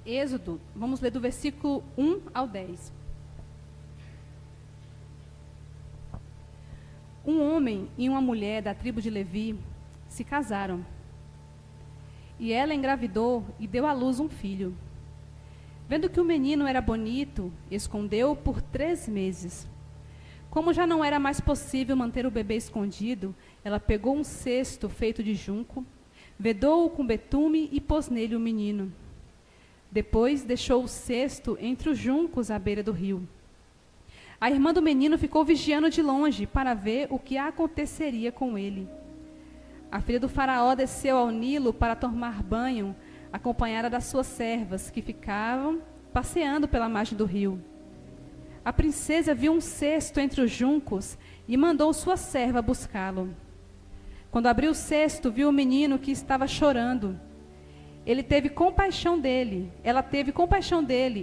Êxodo, vamos ler do versículo 1 ao 10. Um homem e uma mulher da tribo de Levi se casaram. E ela engravidou e deu à luz um filho. Vendo que o menino era bonito, escondeu-o por 3 meses. Como já não era mais possível manter o bebê escondido, ela pegou um cesto feito de junco, vedou-o com betume e pôs nele o menino. Depois deixou o cesto entre os juncos à beira do rio. A irmã do menino ficou vigiando de longe para ver o que aconteceria com ele. A filha do faraó desceu ao Nilo para tomar banho, acompanhada das suas servas, que ficavam passeando pela margem do rio. A princesa viu um cesto entre os juncos e mandou sua serva buscá-lo. Quando abriu o cesto, viu o menino que estava chorando. Ela teve compaixão dele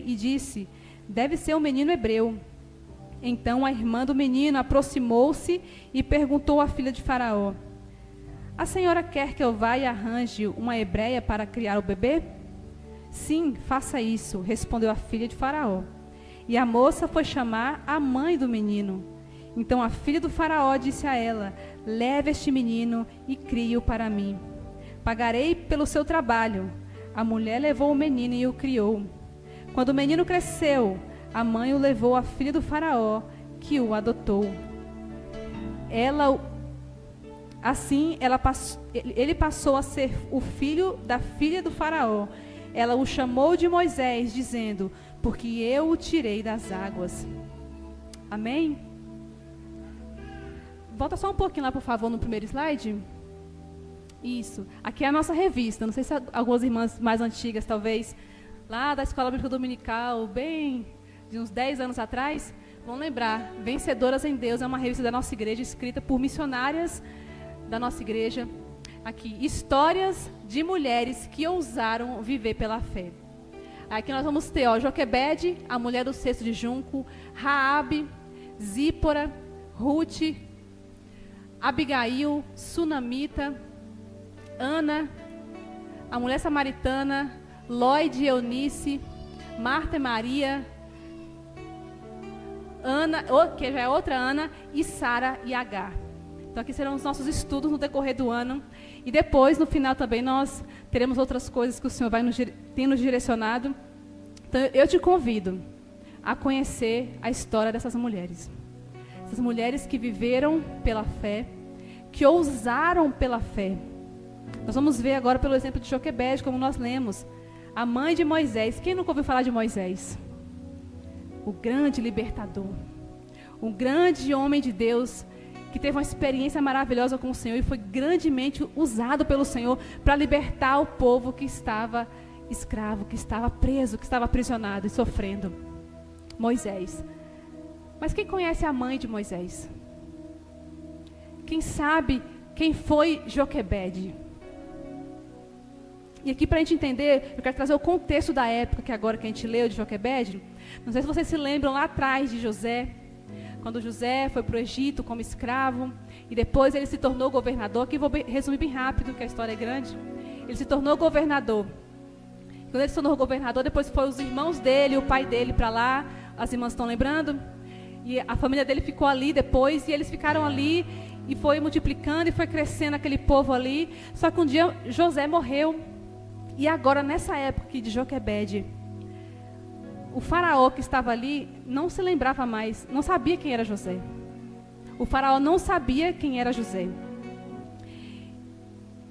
e disse: deve ser um menino hebreu. Então a irmã do menino aproximou-se e perguntou à filha de Faraó: a senhora quer que eu vá e arranje uma hebreia para criar o bebê? Sim, faça isso, respondeu a filha de Faraó. E a moça foi chamar a mãe do menino. Então a filha do Faraó disse a ela: leve este menino e crie-o para mim. Pagarei pelo seu trabalho. A mulher levou o menino e o criou. Quando o menino cresceu, a mãe o levou à filha do Faraó, que o adotou. Ele passou a ser o filho da filha do Faraó. Ela o chamou de Moisés, dizendo: porque eu o tirei das águas. Amém? Volta só um pouquinho lá, por favor, no primeiro slide. Isso. Aqui é a nossa revista. Não sei se algumas irmãs mais antigas, talvez, lá da Escola Bíblica Dominical, bem de uns 10 anos atrás, vão lembrar. Vencedoras em Deus é uma revista da nossa igreja, escrita por missionárias da nossa igreja. Aqui, histórias de mulheres que ousaram viver pela fé. Aqui nós vamos ter, Joquebede, a mulher do cesto de junco, Raabe, Zípora, Ruth, Abigail, Sunamita, Ana, a mulher samaritana, Lloyd e Eunice, Marta e Maria, Ana, que já é outra Ana, e Sara e Agar. Então aqui serão os nossos estudos no decorrer do ano. E depois, no final também, nós teremos outras coisas que o Senhor tem nos direcionado. Então eu te convido a conhecer a história dessas mulheres. Essas mulheres que viveram pela fé, que ousaram pela fé. Nós vamos ver agora pelo exemplo de Joquebede, como nós lemos. A mãe de Moisés. Quem nunca ouviu falar de Moisés? O grande libertador. Um grande homem de Deus que teve uma experiência maravilhosa com o Senhor e foi grandemente usado pelo Senhor para libertar o povo que estava escravo, que estava preso, que estava aprisionado e sofrendo. Moisés. Mas quem conhece a mãe de Moisés? Quem sabe quem foi Joquebede? E aqui, para a gente entender, eu quero trazer o contexto da época que agora que a gente leu de Joquebede. Não sei se vocês se lembram lá atrás de José, quando José foi para o Egito como escravo, e depois ele se tornou governador. Aqui vou resumir bem rápido, que a história é grande. Ele se tornou governador. Quando ele se tornou governador, depois foi os irmãos dele, o pai dele para lá. As irmãs estão lembrando? E a família dele ficou ali depois, e eles ficaram ali, e foi multiplicando, e foi crescendo aquele povo ali. Só que um dia José morreu. E agora, nessa época aqui de Joquebede, o faraó que estava ali não se lembrava mais, não sabia quem era José. O faraó não sabia quem era José.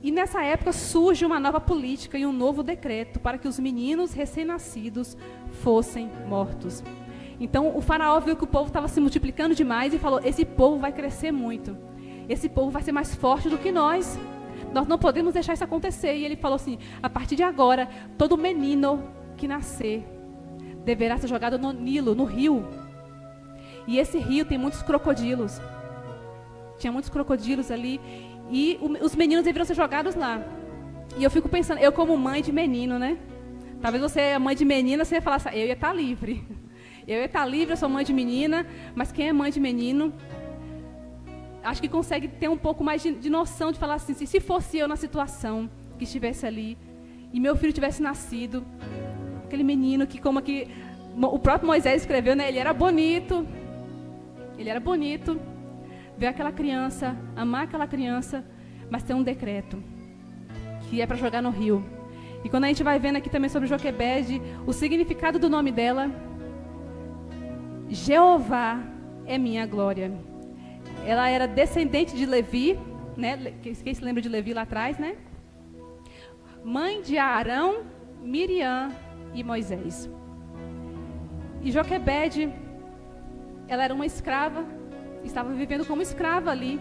E nessa época surge uma nova política e um novo decreto para que os meninos recém-nascidos fossem mortos. Então o faraó viu que o povo estava se multiplicando demais e falou: esse povo vai crescer muito. Esse povo vai ser mais forte do que nós. Nós não podemos deixar isso acontecer. E ele falou assim: a partir de agora, todo menino que nascer deverá ser jogado no Nilo, no rio. E esse rio tem muitos crocodilos. Tinha muitos crocodilos ali. E os meninos deveriam ser jogados lá. E eu fico pensando, eu como mãe de menino, né? Talvez você é mãe de menina, você ia falar assim: eu ia estar livre. Eu ia estar livre, eu sou mãe de menina. Mas quem é mãe de menino, acho que consegue ter um pouco mais de noção de falar assim: se fosse eu na situação que estivesse ali, e meu filho tivesse nascido, aquele menino que, como aqui o próprio Moisés escreveu, né? Ele era bonito. Ver aquela criança, amar aquela criança, mas tem um decreto, que é para jogar no rio. E quando a gente vai vendo aqui também sobre Joquebede, o significado do nome dela, Jeová é minha glória. Ela era descendente de Levi, né? Quem se lembra de Levi lá atrás, né? Mãe de Arão, Miriam e Moisés. E Joquebede, ela era uma escrava, estava vivendo como escrava ali.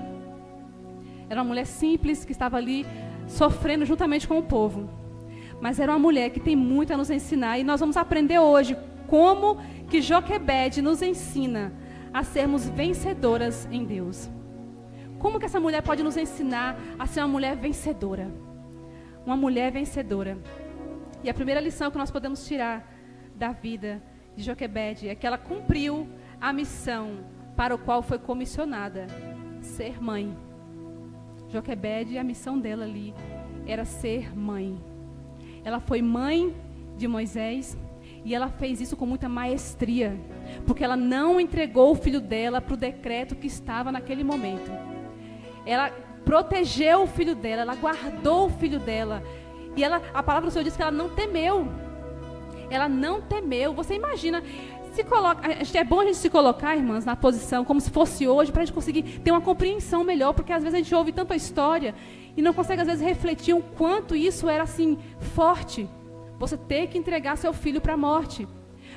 Era uma mulher simples que estava ali sofrendo juntamente com o povo. Mas era uma mulher que tem muito a nos ensinar. E nós vamos aprender hoje como que Joquebede nos ensina a sermos vencedoras em Deus. Como que essa mulher pode nos ensinar a ser uma mulher vencedora? Uma mulher vencedora. E a primeira lição que nós podemos tirar da vida de Joquebede é que ela cumpriu a missão para o qual foi comissionada, ser mãe. Joquebede, a missão dela ali era ser mãe. Ela foi mãe de Moisés e ela fez isso com muita maestria, porque ela não entregou o filho dela para o decreto que estava naquele momento. Ela protegeu o filho dela, ela guardou o filho dela. E a palavra do Senhor diz que ela não temeu. Ela não temeu. Você imagina, é bom a gente se colocar, irmãs, na posição como se fosse hoje, para a gente conseguir ter uma compreensão melhor, porque às vezes a gente ouve tanta história e não consegue às vezes refletir o quanto isso era assim forte. Você ter que entregar seu filho para a morte.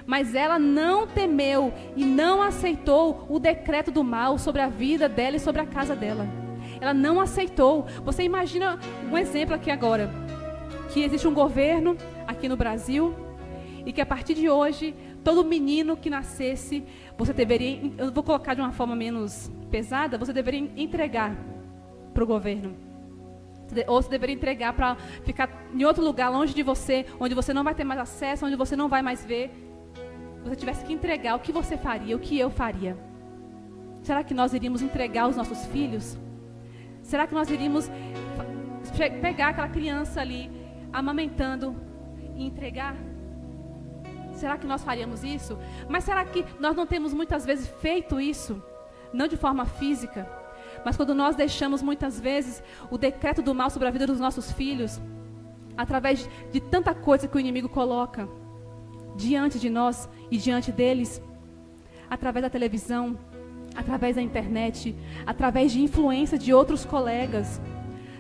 Mas ela não temeu e não aceitou o decreto do mal sobre a vida dela e sobre a casa dela. Ela não aceitou. Você imagina um exemplo aqui agora, que existe um governo aqui no Brasil e que a partir de hoje, todo menino que nascesse, você deveria, eu vou colocar de uma forma menos pesada, você deveria entregar para o governo. Ou você deveria entregar para ficar em outro lugar, longe de você, onde você não vai ter mais acesso, onde você não vai mais ver. Se você tivesse que entregar, o que você faria, o que eu faria? Será que nós iríamos entregar os nossos filhos? Será que nós iríamos pegar aquela criança ali, amamentando, e entregar? Será que nós faríamos isso? Mas será que nós não temos muitas vezes feito isso? Não de forma física, mas quando nós deixamos muitas vezes o decreto do mal sobre a vida dos nossos filhos, através de tanta coisa que o inimigo coloca diante de nós e diante deles, através da televisão, através da internet, através de influência de outros colegas.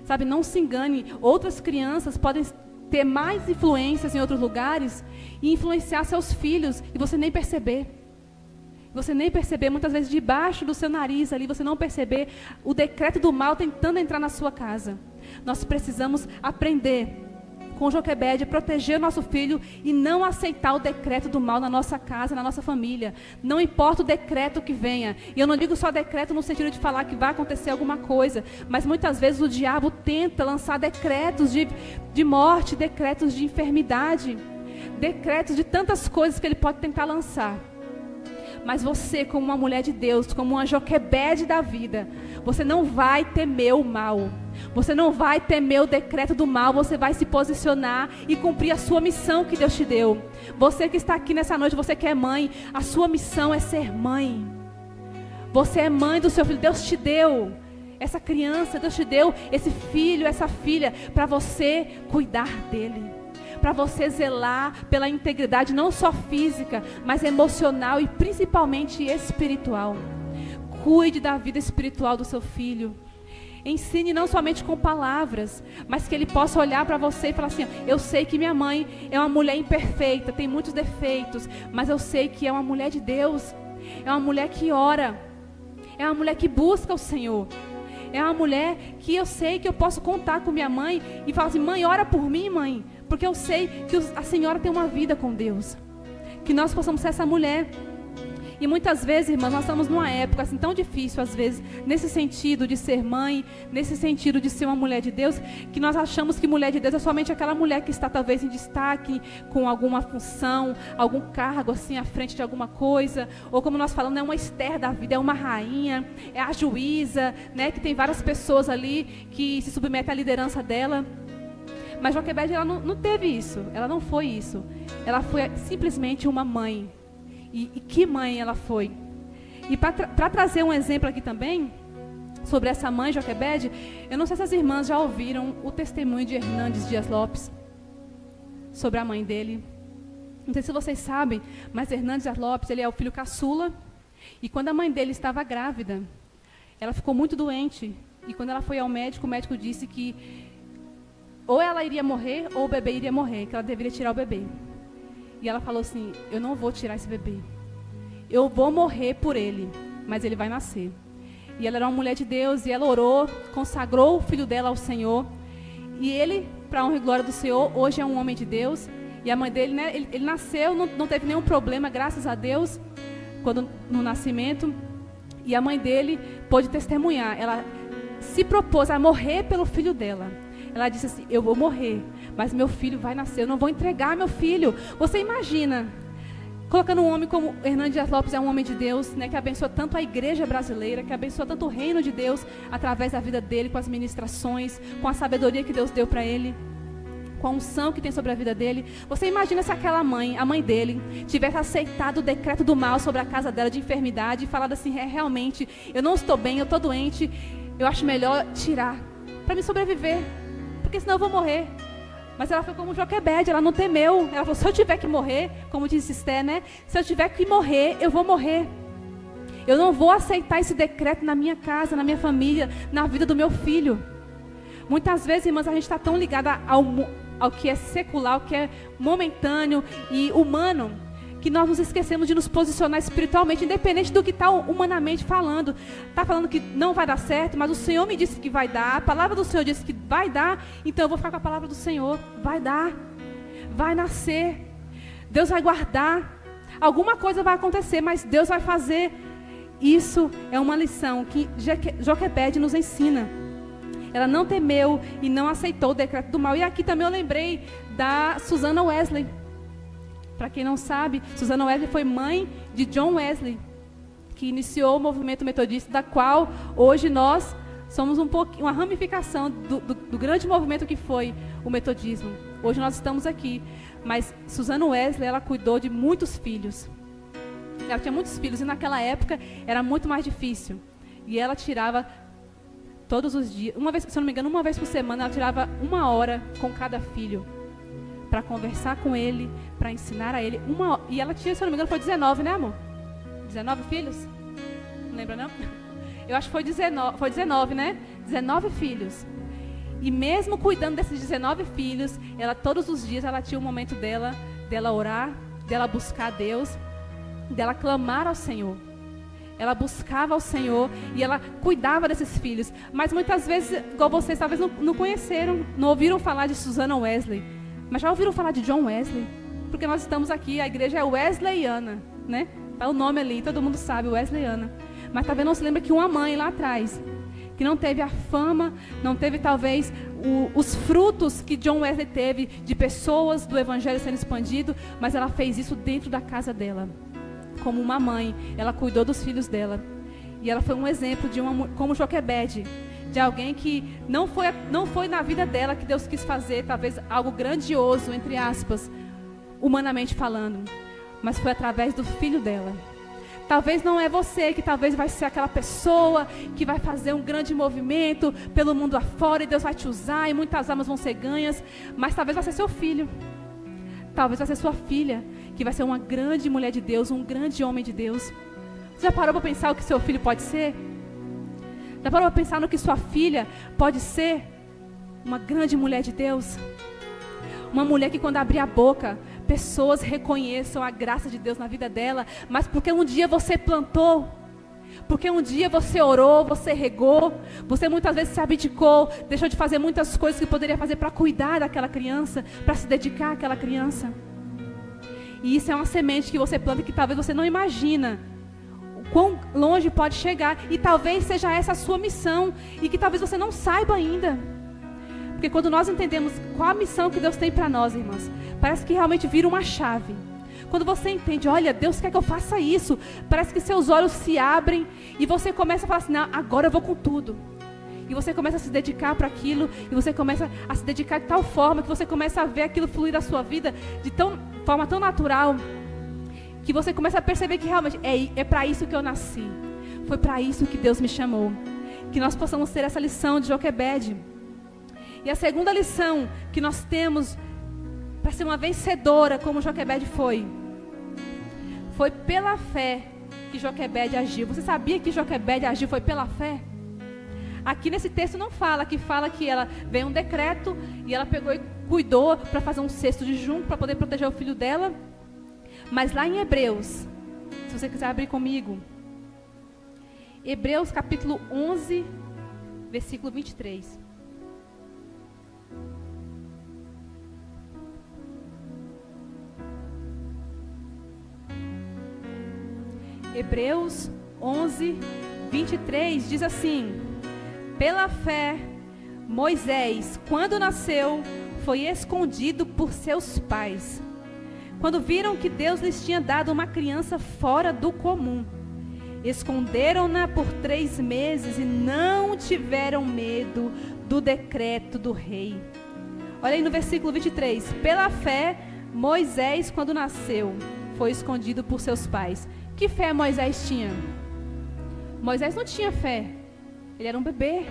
Sabe, não se engane, outras crianças podem ter mais influências em outros lugares e influenciar seus filhos e você nem perceber. Você nem perceber, muitas vezes debaixo do seu nariz ali, você não perceber o decreto do mal tentando entrar na sua casa. Nós precisamos aprender com Joquebede, proteger o nosso filho e não aceitar o decreto do mal na nossa casa, na nossa família. Não importa o decreto que venha. E eu não digo só decreto no sentido de falar que vai acontecer alguma coisa, mas muitas vezes o diabo tenta lançar decretos de morte, decretos de enfermidade, decretos de tantas coisas que ele pode tentar lançar. Mas você, como uma mulher de Deus, como uma Joquebede da vida, você não vai temer o mal. Você não vai temer o decreto do mal. Você vai se posicionar e cumprir a sua missão que Deus te deu. Você que está aqui nessa noite, você que é mãe, a sua missão é ser mãe. Você é mãe do seu filho. Deus te deu essa criança, Deus te deu esse filho, essa filha, para você cuidar dele. Para você zelar pela integridade não só física, mas emocional e principalmente espiritual. Cuide da vida espiritual do seu filho. Ensine não somente com palavras, mas que ele possa olhar para você e falar assim: eu sei que minha mãe é uma mulher imperfeita, tem muitos defeitos, mas eu sei que é uma mulher de Deus, é uma mulher que ora, é uma mulher que busca o Senhor. É uma mulher que eu sei que eu posso contar com minha mãe e falar assim: mãe, ora por mim, mãe, porque eu sei que a senhora tem uma vida com Deus. Que nós possamos ser essa mulher. E muitas vezes, irmãs, nós estamos numa época assim tão difícil, às vezes, nesse sentido de ser mãe, nesse sentido de ser uma mulher de Deus, que nós achamos que mulher de Deus é somente aquela mulher que está talvez em destaque, com alguma função, algum cargo assim à frente de alguma coisa, ou como nós falamos, é uma Esther da vida, é uma rainha, é a juíza, né, que tem várias pessoas ali que se submetem à liderança dela. Mas Joquebede, ela não teve isso, ela não foi isso. Ela foi simplesmente uma mãe. E que mãe ela foi? E para trazer um exemplo aqui também, sobre essa mãe Joquebede, eu não sei se as irmãs já ouviram o testemunho de Hernandes Dias Lopes, sobre a mãe dele. Não sei se vocês sabem, mas Hernandes Dias Lopes, ele é o filho caçula, e quando a mãe dele estava grávida, ela ficou muito doente, e quando ela foi ao médico, o médico disse que ou ela iria morrer, ou o bebê iria morrer, que ela deveria tirar o bebê. E ela falou assim, eu não vou tirar esse bebê, eu vou morrer por ele, mas ele vai nascer. E ela era uma mulher de Deus, e ela orou, consagrou o filho dela ao Senhor, e ele, para a honra e glória do Senhor, hoje é um homem de Deus. E a mãe dele, né, ele nasceu, não teve nenhum problema, graças a Deus, no nascimento. E a mãe dele pôde testemunhar. Ela se propôs a morrer pelo filho dela. Ela disse assim, eu vou morrer, mas meu filho vai nascer, eu não vou entregar meu filho. Você imagina, colocando um homem como Hernandes Dias Lopes, é um homem de Deus, né, que abençoa tanto a igreja brasileira, que abençoa tanto o reino de Deus, através da vida dele, com as ministrações, com a sabedoria que Deus deu para ele, com a unção que tem sobre a vida dele. Você imagina se aquela mãe, a mãe dele, tivesse aceitado o decreto do mal sobre a casa dela de enfermidade e falado assim, realmente, eu não estou bem, eu estou doente, eu acho melhor tirar, para me sobreviver, porque senão eu vou morrer. Mas ela foi como Joquebede, ela não temeu. Ela falou, se eu tiver que morrer, como disse Esther, né? Se eu tiver que morrer, eu vou morrer. Eu não vou aceitar esse decreto na minha casa, na minha família, na vida do meu filho. Muitas vezes, irmãs, a gente está tão ligada ao que é secular, ao que é momentâneo e humano, que nós nos esquecemos de nos posicionar espiritualmente, independente do que está humanamente falando. Está falando que não vai dar certo, mas o Senhor me disse que vai dar, a palavra do Senhor disse que vai dar, então eu vou ficar com a palavra do Senhor. Vai dar, vai nascer, Deus vai guardar, alguma coisa vai acontecer, mas Deus vai fazer. Isso é uma lição que Joquebede nos ensina. Ela não temeu e não aceitou o decreto do mal. E aqui também eu lembrei da Susana Wesley. Para quem não sabe, Susana Wesley foi mãe de John Wesley, que iniciou o movimento metodista, da qual hoje nós somos uma ramificação do grande movimento que foi o metodismo. Hoje nós estamos aqui, mas Susana Wesley, ela cuidou de muitos filhos. Ela tinha muitos filhos e naquela época era muito mais difícil. E ela tirava todos os dias, se eu não me engano, uma vez por semana, ela tirava 1 hora com cada filho, para conversar com ele, para ensinar a ele. E ela tinha, se eu não me engano, foi 19, né, amor? 19 filhos? Não lembra, não? Eu acho que foi 19, né? 19 filhos. E mesmo cuidando desses 19 filhos, ela todos os dias ela tinha um momento dela orar, dela buscar a Deus, dela clamar ao Senhor. Ela buscava ao Senhor e ela cuidava desses filhos. Mas muitas vezes, igual vocês, talvez não conheceram, não ouviram falar de Susana Wesley. Mas já ouviram falar de John Wesley? Porque nós estamos aqui, a igreja é Wesleyana, né? Está o nome ali, todo mundo sabe, Wesleyana. Mas talvez não se lembre que uma mãe lá atrás, que não teve a fama, não teve talvez os frutos que John Wesley teve de pessoas do evangelho sendo expandido, mas ela fez isso dentro da casa dela. Como uma mãe, ela cuidou dos filhos dela. E ela foi um exemplo de como Joquebede, de alguém que não foi na vida dela que Deus quis fazer, talvez algo grandioso, entre aspas, humanamente falando, mas foi através do filho dela. Talvez não é você que talvez vai ser aquela pessoa que vai fazer um grande movimento pelo mundo afora e Deus vai te usar e muitas almas vão ser ganhas, mas talvez vai ser seu filho, talvez vai ser sua filha, que vai ser uma grande mulher de Deus, um grande homem de Deus. Você já parou para pensar o que seu filho pode ser? Já parou para pensar no que sua filha pode ser? Uma grande mulher de Deus. Uma mulher que quando abrir a boca, pessoas reconheçam a graça de Deus na vida dela, mas porque um dia você plantou, porque um dia você orou, você regou, você muitas vezes se abdicou, deixou de fazer muitas coisas que poderia fazer para cuidar daquela criança, para se dedicar àquela criança. E isso é uma semente que você planta que talvez você não imagina o quão longe pode chegar. E talvez seja essa a sua missão e que talvez você não saiba ainda. Porque quando nós entendemos qual a missão que Deus tem para nós, irmãs, parece que realmente vira uma chave. Quando você entende, olha, Deus quer que eu faça isso, parece que seus olhos se abrem e você começa a falar assim, não, agora eu vou com tudo. e você começa a se dedicar para aquilo, e você começa a se dedicar de tal forma que você começa a ver aquilo fluir da sua vida de forma tão natural, que você começa a perceber que realmente é para isso que eu nasci. Foi para isso que Deus me chamou. Que nós possamos ter essa lição de Joquebede. E a segunda lição que nós temos para ser uma vencedora como Joquebede foi pela fé que Joquebede agiu. Você sabia que Joquebede agiu foi pela fé? Aqui nesse texto não fala que ela veio um decreto e ela pegou e cuidou para fazer um cesto de junco para poder proteger o filho dela. Mas lá em Hebreus, se você quiser abrir comigo, Hebreus capítulo 11, versículo 23. Hebreus 11, 23 diz assim: pela fé, Moisés, quando nasceu, foi escondido por seus pais, quando viram que Deus lhes tinha dado uma criança fora do comum. Esconderam-na por 3 meses e não tiveram medo do decreto do rei. Olha aí no versículo 23. Pela fé, Moisés, quando nasceu, foi escondido por seus pais. Que fé Moisés tinha? Moisés não tinha fé. Ele era um bebê.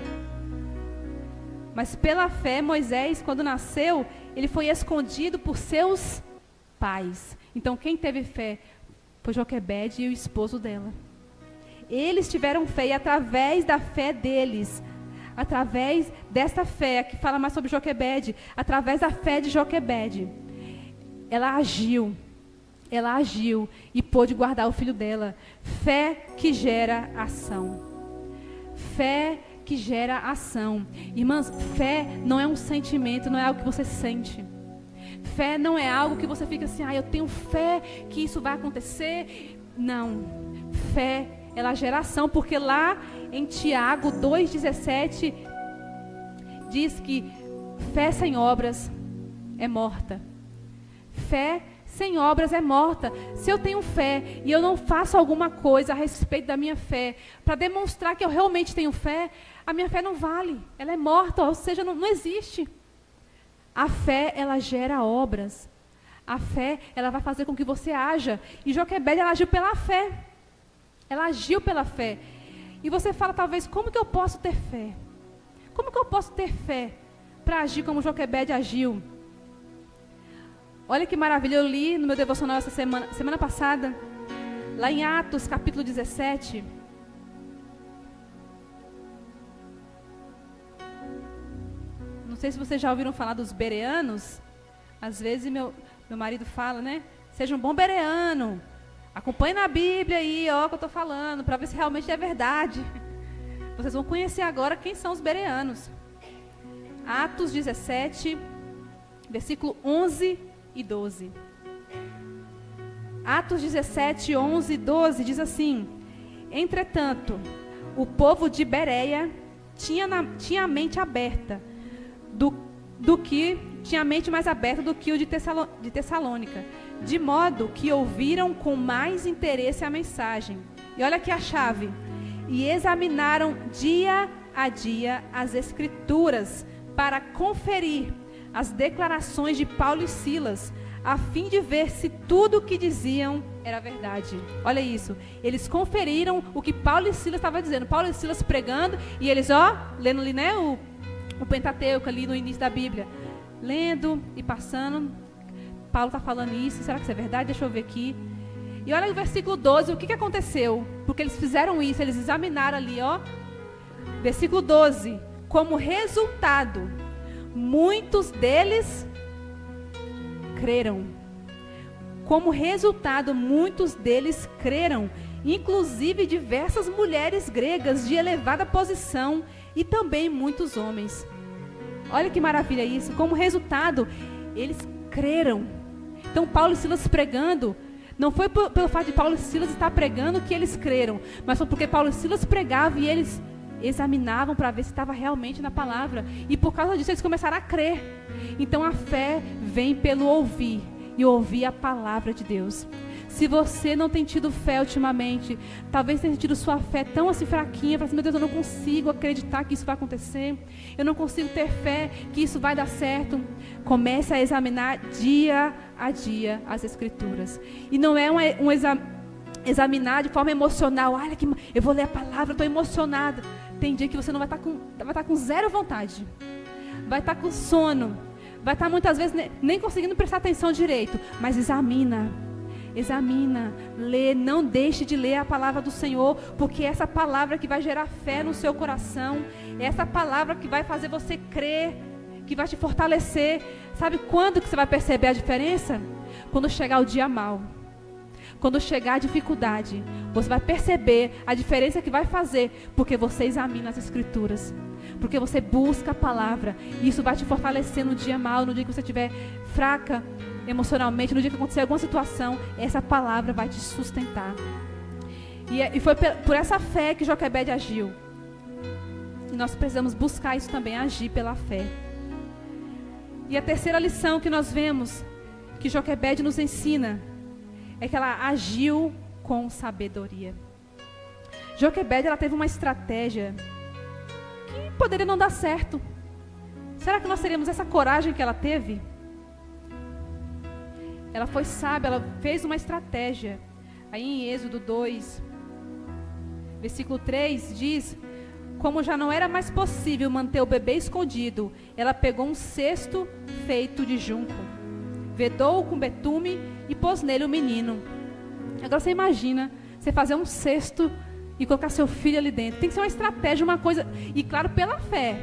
Mas pela fé, Moisés, quando nasceu, ele foi escondido por seus pais. Então quem teve fé foi Joquebede e o esposo dela. Eles tiveram fé, e através da fé deles, através desta fé, que fala mais sobre Joquebede, através da fé de Joquebede, ela agiu e pôde guardar o filho dela. Fé que gera ação. Fé que gera ação. Irmãs, fé não é um sentimento, não é algo que você sente. Fé não é algo que você fica assim, eu tenho fé que isso vai acontecer. Não. Fé, ela gera ação, porque lá em Tiago 2,17 diz que fé sem obras é morta. Fé sem obras é morta. Se eu tenho fé e eu não faço alguma coisa a respeito da minha fé, para demonstrar que eu realmente tenho fé, a minha fé não vale. Ela é morta, ou seja, não existe. A fé, ela gera obras. A fé, ela vai fazer com que você haja. E Joquebede, ela agiu pela fé. Ela agiu pela fé. E você fala, talvez, como que eu posso ter fé? Como que eu posso ter fé para agir como Joquebede agiu? Olha que maravilha, eu li no meu devocional essa semana passada, lá em Atos, capítulo 17. Não sei se vocês já ouviram falar dos bereanos. Às vezes meu marido fala, né? Seja um bom bereano. Acompanhe na Bíblia aí, ó, que eu estou falando, para ver se realmente é verdade. Vocês vão conhecer agora quem são os bereanos. Atos 17, versículo 11 e 12. Atos 17, 11 e 12 diz assim: entretanto, o povo de Bereia tinha a mente aberta, tinha a mente mais aberta do que o de Tessalônica, de modo que ouviram com mais interesse a mensagem. E olha aqui a chave: e examinaram dia a dia as Escrituras para conferir as declarações de Paulo e Silas, a fim de ver se tudo o que diziam era verdade. Olha isso, eles conferiram o que Paulo e Silas estavam dizendo. Paulo e Silas pregando, e eles, lendo ali, né, o Pentateuco ali no início da Bíblia, lendo e passando. Paulo está falando isso, será que isso é verdade? Deixa eu ver aqui. E olha o versículo 12, o que aconteceu? Porque eles fizeram isso, eles examinaram ali, versículo 12, como resultado, muitos deles creram. Como resultado, muitos deles creram, inclusive diversas mulheres gregas de elevada posição e também muitos homens. Olha que maravilha isso. Como resultado, eles creram. Então, Paulo e Silas pregando, não foi pelo fato de Paulo e Silas estar pregando que eles creram, mas foi porque Paulo e Silas pregavam e eles examinavam para ver se estava realmente na palavra. E por causa disso eles começaram a crer. Então a fé vem pelo ouvir, e ouvir a palavra de Deus. Se você não tem tido fé ultimamente, talvez tenha tido sua fé tão assim fraquinha, para assim, meu Deus, eu não consigo acreditar que isso vai acontecer, eu não consigo ter fé que isso vai dar certo. Comece a examinar dia a dia as Escrituras. E não é examinar de forma emocional. Olha que eu vou ler a palavra, estou emocionada. Tem dia que você não vai estar com zero vontade, vai estar com sono, vai estar muitas vezes nem conseguindo prestar atenção direito, mas examina, lê, não deixe de ler a palavra do Senhor, porque é essa palavra que vai gerar fé no seu coração, é essa palavra que vai fazer você crer, que vai te fortalecer. Sabe quando que você vai perceber a diferença? Quando chegar o dia mau, quando chegar a dificuldade, você vai perceber a diferença que vai fazer, porque você examina as Escrituras, porque você busca a palavra, e isso vai te fortalecer no dia mau, no dia que você estiver fraca emocionalmente, no dia que acontecer alguma situação, essa palavra vai te sustentar. E foi por essa fé que Joquebede agiu. E nós precisamos buscar isso também, agir pela fé. E a terceira lição que nós vemos, que Joquebede nos ensina, é que ela agiu com sabedoria. Joquebede, ela teve uma estratégia que poderia não dar certo. Será que nós teríamos essa coragem que ela teve? Ela foi sábia, ela fez uma estratégia. Aí em Êxodo 2, versículo 3, diz: como já não era mais possível manter o bebê escondido, ela pegou um cesto feito de junco, vedou-o com betume e pôs nele o menino. Agora você imagina, você fazer um cesto e colocar seu filho ali dentro. Tem que ser uma estratégia, uma coisa, e claro, pela fé.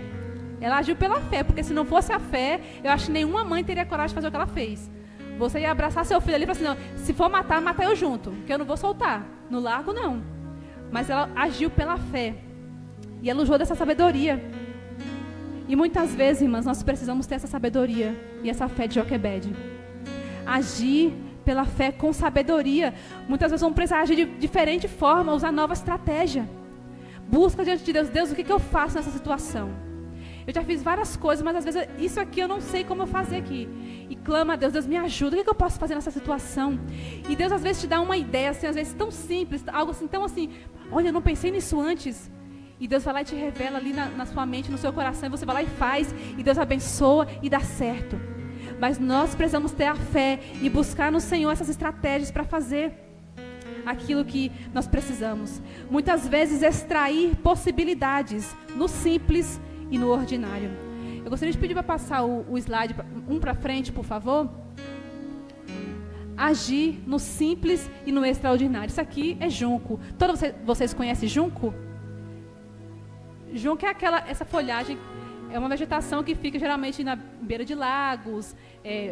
Ela agiu pela fé, porque se não fosse a fé, eu acho que nenhuma mãe teria coragem de fazer o que ela fez. Você ia abraçar seu filho ali e falar assim: não, se for matar, mata eu junto, que eu não vou soltar. No largo, não. Mas ela agiu pela fé. E ela usou dessa sabedoria. E muitas vezes, irmãs, nós precisamos ter essa sabedoria e essa fé de Joquebede. Agir pela fé com sabedoria. Muitas vezes vamos precisar agir de diferente forma, usar nova estratégia. Busca diante de Deus: Deus, o que eu faço nessa situação? Eu já fiz várias coisas, mas às vezes isso aqui eu não sei como eu fazer aqui. E clama a Deus: Deus me ajuda, o que eu posso fazer nessa situação? E Deus às vezes te dá uma ideia, assim, às vezes tão simples, algo assim, tão assim, olha, eu não pensei nisso antes. E Deus vai lá e te revela ali na sua mente, no seu coração, e você vai lá e faz, e Deus abençoa e dá certo. Mas nós precisamos ter a fé e buscar no Senhor essas estratégias para fazer aquilo que nós precisamos. Muitas vezes extrair possibilidades no simples e no ordinário. Eu gostaria de pedir para passar o slide um para frente, por favor. Agir no simples e no extraordinário. Isso aqui é junco. Todos vocês conhecem junco? Junco é essa folhagem, é uma vegetação que fica geralmente na beira de lagos,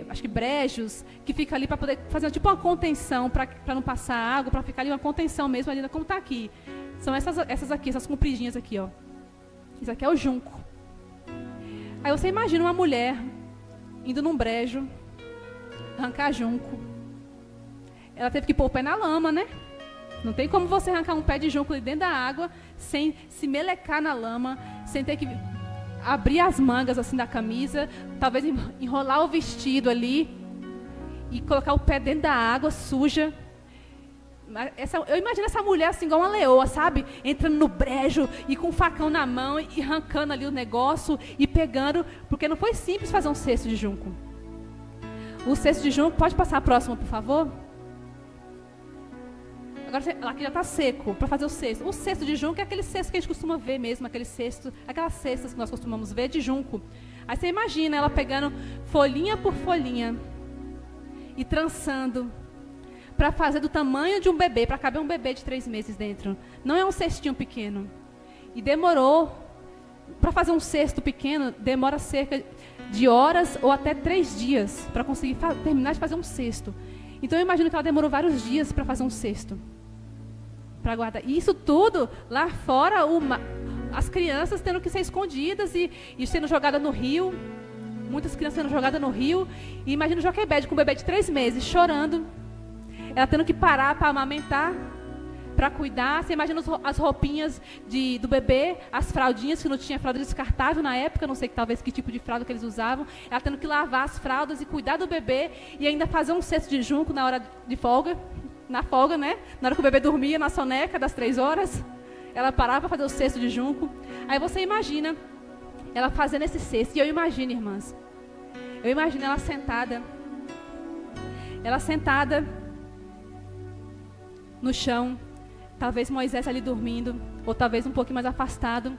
acho que brejos, que fica ali para poder fazer tipo uma contenção, para não passar água, para ficar ali uma contenção mesmo, ali como está aqui. São essas aqui, essas compridinhas aqui, ó. Isso aqui é o junco. Aí você imagina uma mulher indo num brejo, arrancar junco. Ela teve que pôr o pé na lama, né? Não tem como você arrancar um pé de junco ali dentro da água, sem se melecar na lama, sem ter que abrir as mangas assim da camisa, talvez enrolar o vestido ali e colocar o pé dentro da água suja. Eu imagino essa mulher assim igual uma leoa, sabe? Entrando no brejo e com um facão na mão e arrancando ali o negócio e pegando, porque não foi simples fazer um cesto de junco. O cesto de junco, pode passar a próxima, por favor? Agora aqui já está seco para fazer o cesto. O cesto de junco é aquele cesto que a gente costuma ver mesmo, aquelas cestas que nós costumamos ver de junco. Aí você imagina ela pegando folhinha por folhinha e trançando para fazer do tamanho de um bebê, para caber um bebê de 3 meses dentro. Não é um cestinho pequeno. E demorou, para fazer um cesto pequeno, demora cerca de horas ou até 3 dias para conseguir terminar de fazer um cesto. Então eu imagino que ela demorou vários dias para fazer um cesto, para guardar. E isso tudo lá fora, as crianças tendo que ser escondidas e sendo jogadas no rio. Muitas crianças sendo jogadas no rio. E imagina o Joquebede com um bebê de 3 meses, chorando. Ela tendo que parar para amamentar, para cuidar. Você imagina as roupinhas do bebê, as fraldinhas, que não tinha fralda descartável na época, não sei talvez que tipo de fralda que eles usavam. Ela tendo que lavar as fraldas e cuidar do bebê e ainda fazer um cesto de junco na hora de folga. na folga, né? Na hora que o bebê dormia, na soneca das 3 horas, ela parava para fazer o cesto de junco. Aí você imagina ela fazendo esse cesto. E eu imagino, irmãs, eu imagino ela sentada no chão, talvez Moisés ali dormindo, ou talvez um pouquinho mais afastado.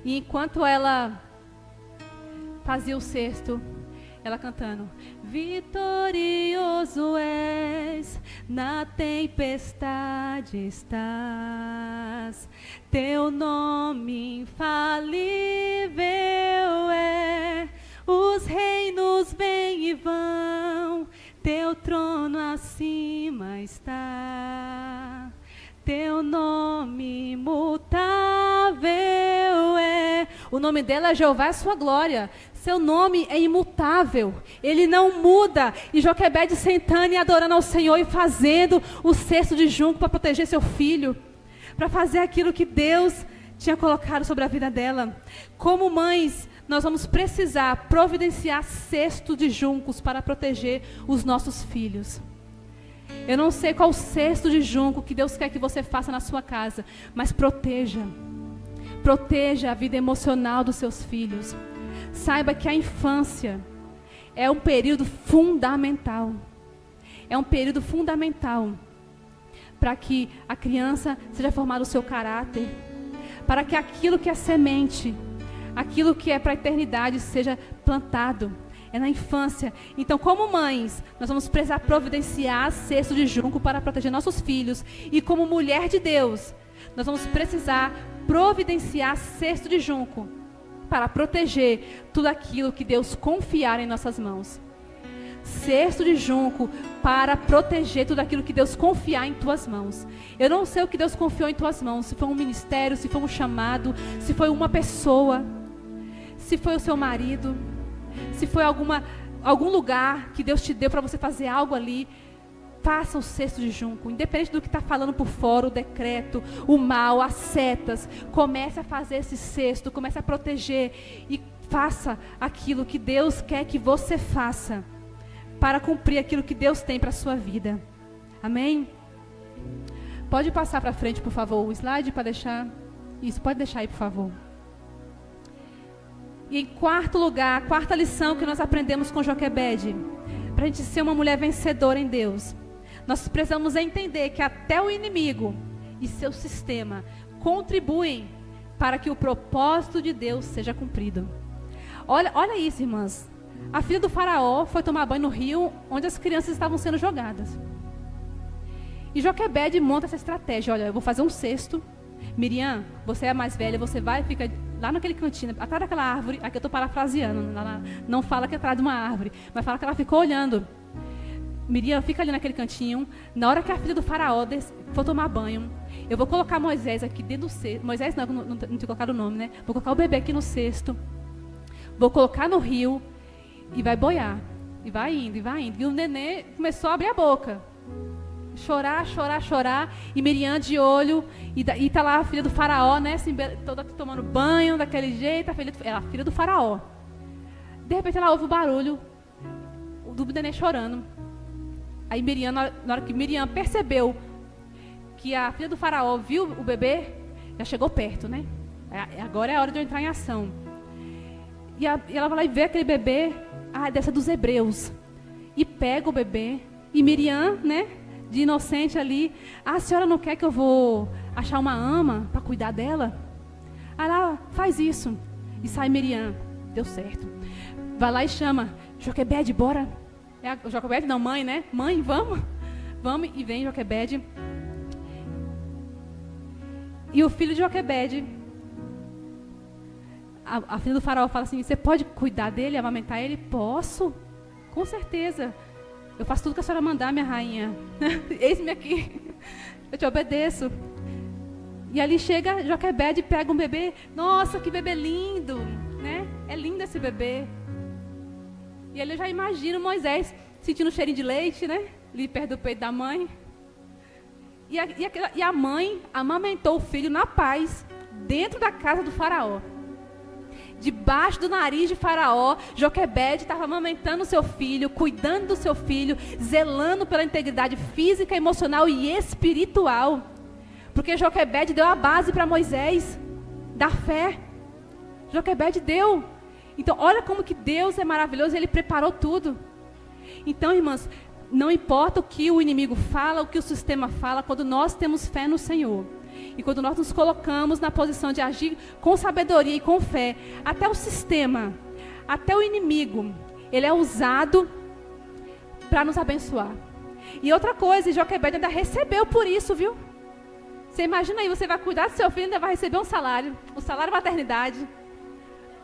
E enquanto ela fazia o cesto, ela cantando: vitorioso és, na tempestade estás, teu nome infalível é, os reinos vêm e vão, teu trono acima está, teu nome imutável é. O nome dela é Jeová, é sua glória. Seu nome é imutável, ele não muda. E Joquebede sentando e adorando ao Senhor e fazendo o cesto de junco para proteger seu filho, para fazer aquilo que Deus tinha colocado sobre a vida dela. Como mães, nós vamos precisar providenciar cesto de juncos para proteger os nossos filhos. Eu não sei qual cesto de junco que Deus quer que você faça na sua casa, mas proteja a vida emocional dos seus filhos. Saiba que a infância é um período fundamental. É um período fundamental para que a criança seja formado o seu caráter, para que aquilo que é semente, aquilo que é para a eternidade seja plantado. É na infância. Então, como mães, nós vamos precisar providenciar cesto de junco para proteger nossos filhos. E como mulher de Deus, nós vamos precisar providenciar cesto de junco para proteger tudo aquilo que Deus confiar em nossas mãos. Cesto de junco para proteger tudo aquilo que Deus confiar em tuas mãos. Eu não sei o que Deus confiou em tuas mãos, se foi um ministério, se foi um chamado, se foi uma pessoa, se foi o seu marido, se foi algum lugar que Deus te deu para você fazer algo ali. Faça o cesto de junco, independente do que está falando por fora, o decreto, o mal, as setas. Comece a fazer esse cesto, comece a proteger e faça aquilo que Deus quer que você faça para cumprir aquilo que Deus tem para a sua vida. Amém? Pode passar para frente, por favor, o slide para deixar. Isso, pode deixar aí, por favor. E em quarto lugar, a quarta lição que nós aprendemos com Joquebede, para a gente ser uma mulher vencedora em Deus, nós precisamos entender que até o inimigo e seu sistema contribuem para que o propósito de Deus seja cumprido. Olha isso, irmãs. A filha do faraó foi tomar banho no rio onde as crianças estavam sendo jogadas. E Joquebede monta essa estratégia. Olha, eu vou fazer um cesto. Miriam, você é a mais velha, você vai e fica lá naquele cantinho, atrás daquela árvore. Aqui eu estou parafraseando, não fala que é atrás de uma árvore, mas fala que ela ficou olhando. Miriam, fica ali naquele cantinho. Na hora que a filha do faraó for tomar banho, eu vou colocar Moisés aqui dentro do cesto. Moisés não tinha colocado o nome, né? Vou colocar o bebê aqui no cesto. Vou colocar no rio e vai boiar. E vai indo, e vai indo. E o nenê começou a abrir a boca. Chorar. E Miriam de olho. E tá lá a filha do faraó, né? Assim, toda tomando banho daquele jeito. A filha do faraó. De repente ela ouve o barulho do nenê chorando. Aí Miriam, na hora que Miriam percebeu que a filha do faraó viu o bebê, já chegou perto, né? Agora é a hora de eu entrar em ação. E ela vai lá e vê aquele bebê, dessa dos hebreus. E pega o bebê. E Miriam, né? De inocente ali. A senhora não quer que eu vou achar uma ama para cuidar dela? Aí ela faz isso. E sai Miriam. Deu certo. Vai lá e chama. Joquebede, bora. Joquebede não, mãe, né? Mãe, vamos. Vamos, e vem Joquebede. E o filho de Joquebede, a filha do faraó fala assim: você pode cuidar dele, amamentar ele? Posso, com certeza. Eu faço tudo que a senhora mandar, minha rainha. Eis-me aqui, eu te obedeço. E ali chega Joquebede e pega um bebê. Nossa, que bebê lindo, né? É lindo esse bebê. E ele já imagina Moisés sentindo o cheirinho de leite, né? Ali perto do peito da mãe. E a mãe amamentou o filho na paz, dentro da casa do faraó. debaixo do nariz de Faraó, Joquebede estava amamentando o seu filho, cuidando do seu filho, zelando pela integridade física, emocional e espiritual. Porque Joquebede deu a base para Moisés, da fé. Joquebede deu. Então, olha como que Deus é maravilhoso, Ele preparou tudo. Então, irmãs, não importa o que o inimigo fala, o que o sistema fala, quando nós temos fé no Senhor, e quando nós nos colocamos na posição de agir com sabedoria e com fé, até o sistema, até o inimigo, ele é usado para nos abençoar. E outra coisa, Joquebede ainda recebeu por isso, viu? Você imagina aí, você vai cuidar do seu filho e ainda vai receber um salário maternidade.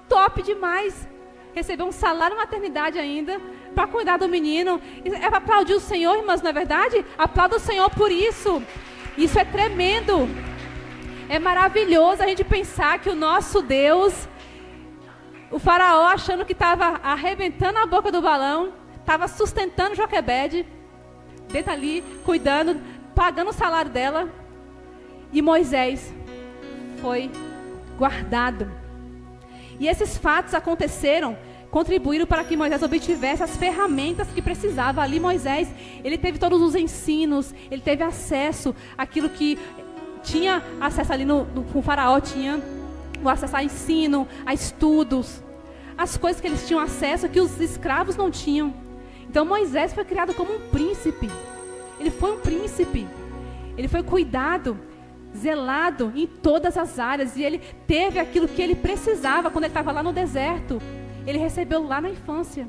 Top demais! Receber um salário maternidade ainda, para cuidar do menino. É para aplaudir o Senhor, irmãs, não é verdade? Aplauda o Senhor por isso. Isso é tremendo. É maravilhoso a gente pensar que o nosso Deus, o Faraó achando que estava arrebentando a boca do balão, estava sustentando Joquebede, dentro ali, cuidando, pagando o salário dela. E Moisés foi guardado. E esses fatos aconteceram, contribuíram para que Moisés obtivesse as ferramentas que precisava. Ali Moisés, ele teve todos os ensinos, ele teve acesso àquilo que tinha acesso ali com o Faraó, tinha o acesso a ensino, a estudos, as coisas que eles tinham acesso que os escravos não tinham. Então Moisés foi criado como um príncipe. Ele foi um príncipe. Ele foi cuidado, zelado em todas as áreas, e ele teve aquilo que ele precisava quando ele estava lá no deserto. Ele recebeu lá na infância.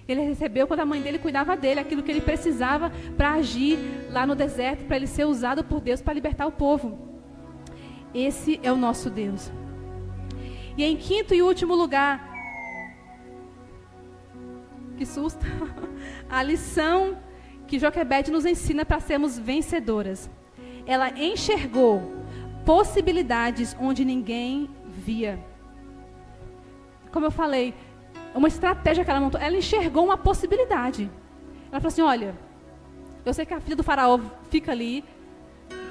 Ele recebeu quando a mãe dele cuidava dele, aquilo que ele precisava para agir lá no deserto, para ele ser usado por Deus para libertar o povo. Esse é o nosso Deus. E em quinto e último lugar, que susto, a lição que Joquebede nos ensina para sermos vencedoras. Ela enxergou possibilidades onde ninguém via. Como eu falei, uma estratégia que ela montou, ela enxergou uma possibilidade. Ela falou assim, olha, eu sei que a filha do Faraó fica ali,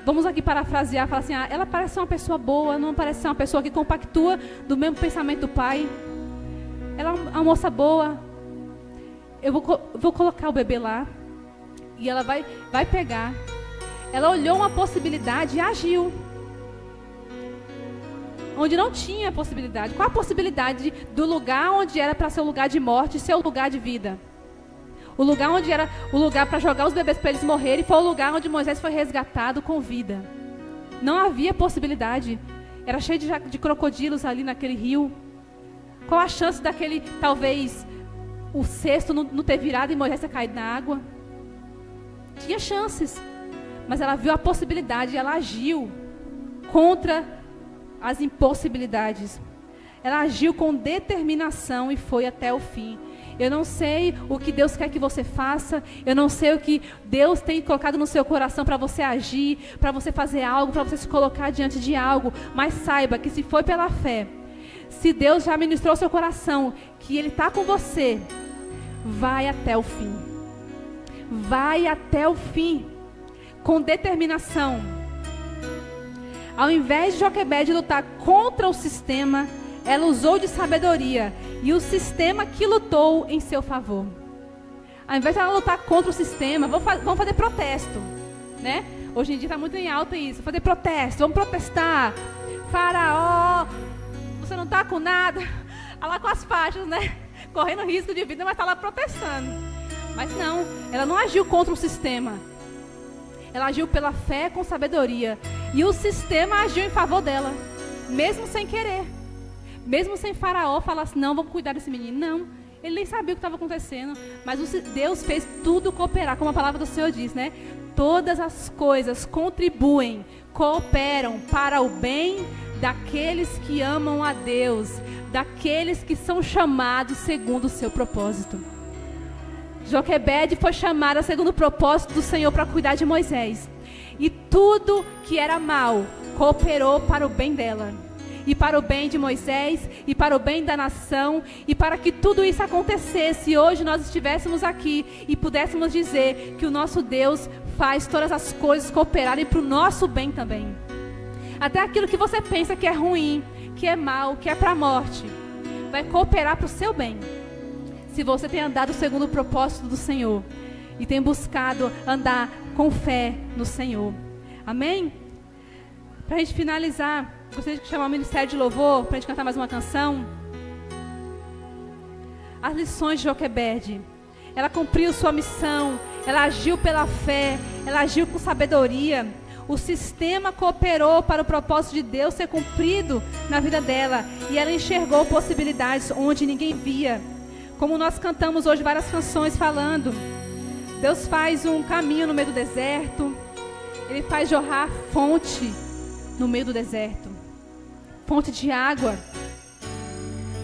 vamos aqui parafrasear, falar assim, ela parece ser uma pessoa boa, não parece ser uma pessoa que compactua do mesmo pensamento do pai. Ela é uma moça boa, eu vou colocar o bebê lá, e ela vai pegar. Ela olhou uma possibilidade e agiu. Onde não tinha possibilidade. Qual a possibilidade do lugar onde era para ser um lugar de morte ser um lugar de vida? O lugar onde era o lugar para jogar os bebês para eles morrerem foi o lugar onde Moisés foi resgatado com vida. Não havia possibilidade. Era cheio de crocodilos ali naquele rio. Qual a chance daquele, talvez, o cesto não ter virado e Moisés ter caído na água? Tinha chances. Mas ela viu a possibilidade e ela agiu contra as impossibilidades. Ela agiu com determinação e foi até o fim. Eu não sei o que Deus quer que você faça. Eu não sei o que Deus tem colocado no seu coração para você agir, para você fazer algo, para você se colocar diante de algo. Mas saiba que se foi pela fé, se Deus já ministrou seu coração, que Ele está com você, vai até o fim. Vai até o fim. Com determinação. Ao invés de Joquebede lutar contra o sistema, ela usou de sabedoria e o sistema que lutou em seu favor. Ao invés de ela lutar contra o sistema, vamos fazer protesto, né? Hoje em dia está muito em alta isso, fazer protesto, vamos protestar. Faraó, você não está com nada, lá com as faixas, né? Correndo risco de vida, mas está lá protestando. Mas não, ela não agiu contra o sistema. Ela agiu pela fé com sabedoria. E o sistema agiu em favor dela. Mesmo sem querer. Mesmo sem Faraó falar assim, não, vamos cuidar desse menino. Não, ele nem sabia o que estava acontecendo. Mas Deus fez tudo cooperar, como a palavra do Senhor diz, né? Todas as coisas contribuem, cooperam para o bem daqueles que amam a Deus. Daqueles que são chamados segundo o seu propósito. Joquebede foi chamada segundo o propósito do Senhor para cuidar de Moisés. E tudo que era mal cooperou para o bem dela. E para o bem de Moisés, e para o bem da nação, e para que tudo isso acontecesse, e hoje nós estivéssemos aqui e pudéssemos dizer que o nosso Deus faz todas as coisas cooperarem para o nosso bem também. Até aquilo que você pensa que é ruim, que é mal, que é para a morte. vai cooperar para o seu bem. Se você tem andado segundo o propósito do Senhor e tem buscado andar com fé no Senhor. Amém? Para a gente finalizar, gostaria de chamar o Ministério de Louvor para a gente cantar mais uma canção. As lições de Joquebede. Ela cumpriu sua missão, ela agiu pela fé, ela agiu com sabedoria. O sistema cooperou para o propósito de Deus ser cumprido na vida dela. E ela enxergou possibilidades onde ninguém via. Como nós cantamos hoje várias canções falando. Deus faz um caminho no meio do deserto. Ele faz jorrar fonte no meio do deserto. Fonte de água.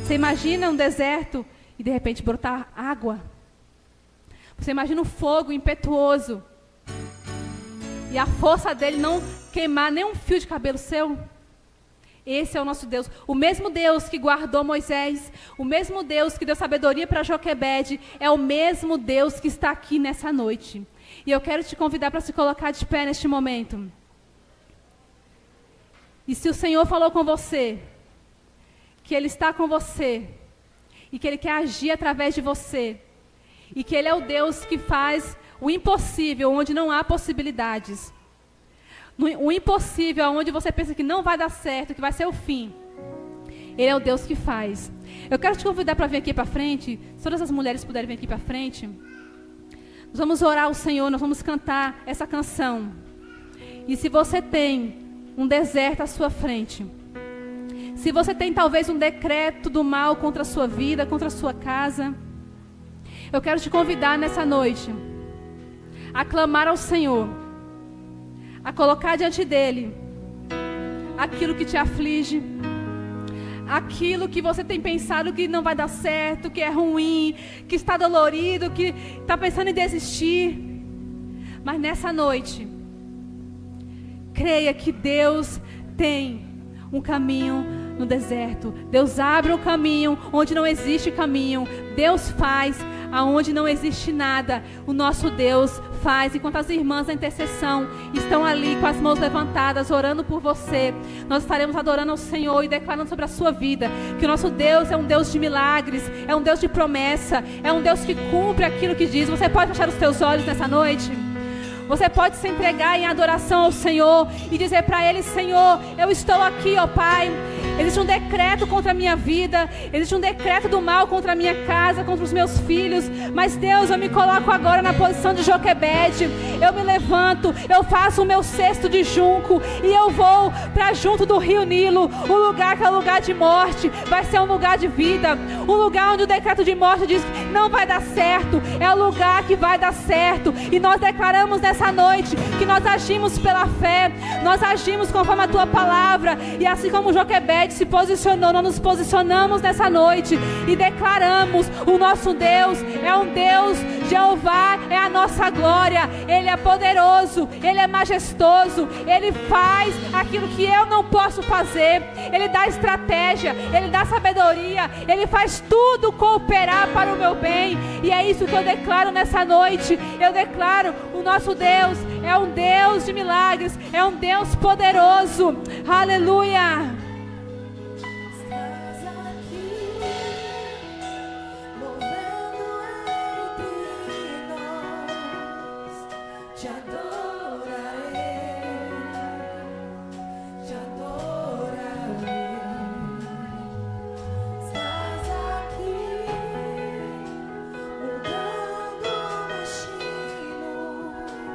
Você imagina um deserto e de repente brotar água. Você imagina um fogo impetuoso. E a força dele não queimar nem um fio de cabelo seu. Esse é o nosso Deus. O mesmo Deus que guardou Moisés, o mesmo Deus que deu sabedoria para Joquebede, é o mesmo Deus que está aqui nessa noite. E eu quero te convidar para se colocar de pé neste momento. E se o Senhor falou com você, que Ele está com você, e que Ele quer agir através de você, e que Ele é o Deus que faz o impossível onde não há possibilidades. O impossível, onde você pensa que não vai dar certo, que vai ser o fim. Ele é o Deus que faz. Eu quero te convidar para vir aqui para frente. Se todas as mulheres puderem vir aqui para frente. Nós vamos orar ao Senhor, nós vamos cantar essa canção. E se você tem um deserto à sua frente, se você tem talvez um decreto do mal contra a sua vida, contra a sua casa, eu quero te convidar nessa noite a clamar ao Senhor, a colocar diante dEle aquilo que te aflige, aquilo que você tem pensado que não vai dar certo, que é ruim, que está dolorido, que está pensando em desistir. Mas nessa noite, creia que Deus tem um caminho no deserto. Deus abre o caminho onde não existe caminho. Deus faz aonde não existe nada. O nosso Deus faz. Enquanto as irmãs da intercessão estão ali com as mãos levantadas, orando por você, nós estaremos adorando ao Senhor e declarando sobre a sua vida que o nosso Deus é um Deus de milagres, é um Deus de promessa, é um Deus que cumpre aquilo que diz. Você pode fechar os teus olhos nessa noite? Você pode se entregar em adoração ao Senhor e dizer para Ele: Senhor, eu estou aqui, ó Pai. Existe um decreto contra a minha vida, existe um decreto do mal contra a minha casa, contra os meus filhos. Mas Deus, eu me coloco agora na posição de Joquebede. Eu me levanto, eu faço o meu cesto de junco e eu vou para junto do rio Nilo. O lugar que é o lugar de morte vai ser um lugar de vida. O lugar onde o decreto de morte diz que não vai dar certo, é o lugar que vai dar certo. E nós declaramos nessa noite que nós agimos pela fé, nós agimos conforme a Tua palavra. E assim como Joquebede se posicionou, nós nos posicionamos nessa noite e declaramos: o nosso Deus é um Deus, Jeová é a nossa glória. Ele é poderoso, Ele é majestoso, Ele faz aquilo que eu não posso fazer. Ele dá estratégia, Ele dá sabedoria, Ele faz tudo cooperar para o meu bem. E é isso que eu declaro nessa noite. Eu declaro: o nosso Deus é um Deus de milagres, é um Deus poderoso. Aleluia.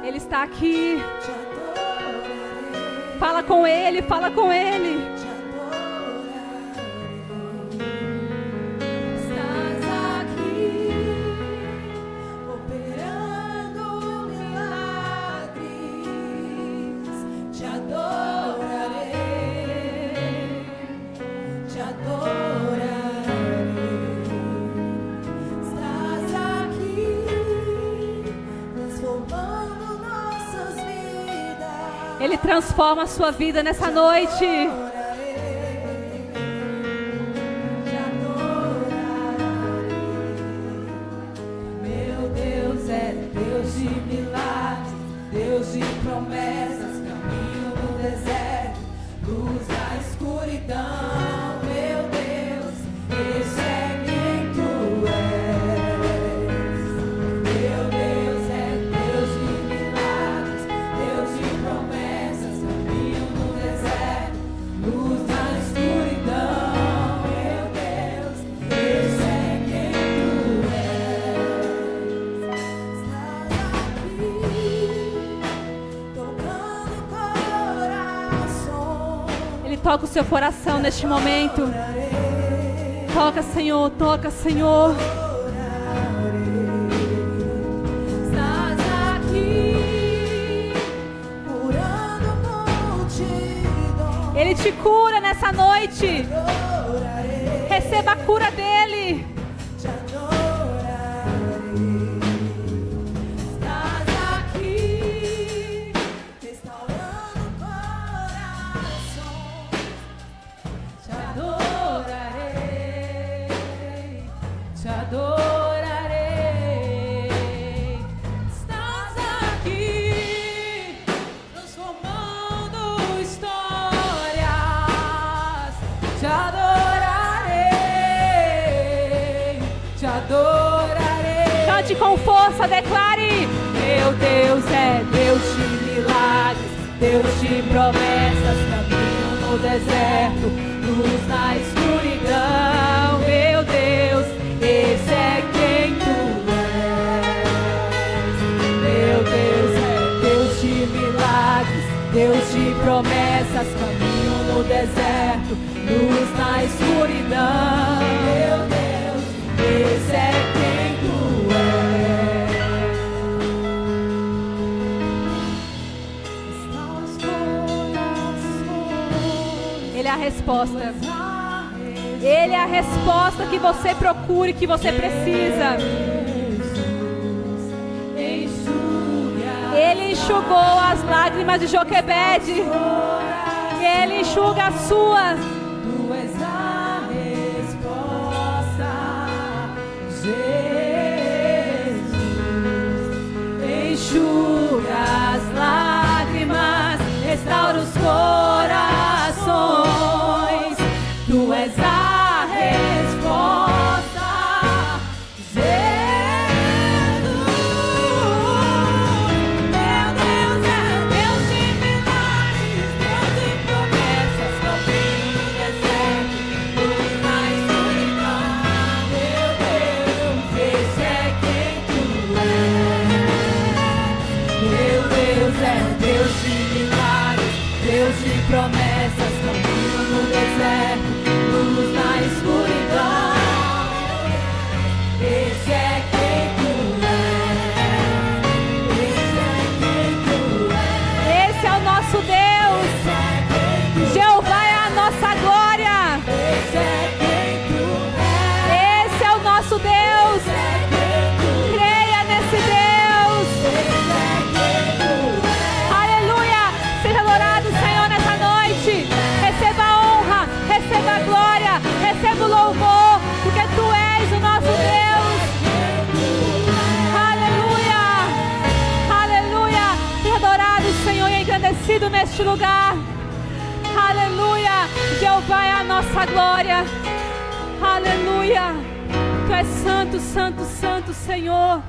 Ele está aqui. Fala com Ele, fala com Ele. Estás aqui, operando milagres. Te adorarei, te adorarei. Estás aqui, transformando. Ele transforma a sua vida nessa noite. Meu Deus é Deus de milagres, Deus de promessas, caminho no deserto, luz na escuridão. Meu Deus, esse é Toca o seu coração neste momento. Toca, Senhor, toca, Senhor. Estás aqui, curando multidões. Ele te cura nessa noite. Receba a cura dele. Te adorarei. Estás aqui, restaurando corações. Te adorarei, te adorarei. Estás aqui, transformando histórias. Te adorarei, te adorarei. Cante com força, declare. Meu Deus é Deus de milagres, Deus de promessas, caminho no deserto, luz na escuridão. Meu Deus, esse é quem tu és. Meu Deus é Deus de milagres, Deus de promessas, caminho no deserto, luz na escuridão. Meu Deus, esse é quem tu és. Ele é a resposta. Ele é a resposta que você procura e que você precisa. Ele enxugou as lágrimas de Joquebede. Ele enxuga as suas. Tu és a resposta, Jesus. Enxuga as lágrimas, restaura os corações. Tu és a resposta, Jesus. Meu Deus é Deus de milagres, Deus de promessas, caminho no deserto, luz na escuridão. Meu Deus, esse é quem tu és. Meu Deus é Deus de milagres, Deus de promessas, caminho no deserto, luz na escuridão. Esse é quem tu és. Esse é quem tu és. Esse é o nosso Deus. Esse é quem tu Jeová é a nossa glória. Esse é quem tu és. Esse é o nosso Deus. Esse é quem tu Creia nesse Deus. Esse é quem tu és. Aleluia. Seja adorado, Senhor, nessa noite. Receba a honra, receba a glória, receba o louvor, porque Tu és o nosso Deus. Aleluia. Aleluia. Seja adorado, Senhor, e engrandecido neste lugar. Aleluia. Jeová é a nossa glória. Aleluia. Tu és santo, santo, santo, Senhor.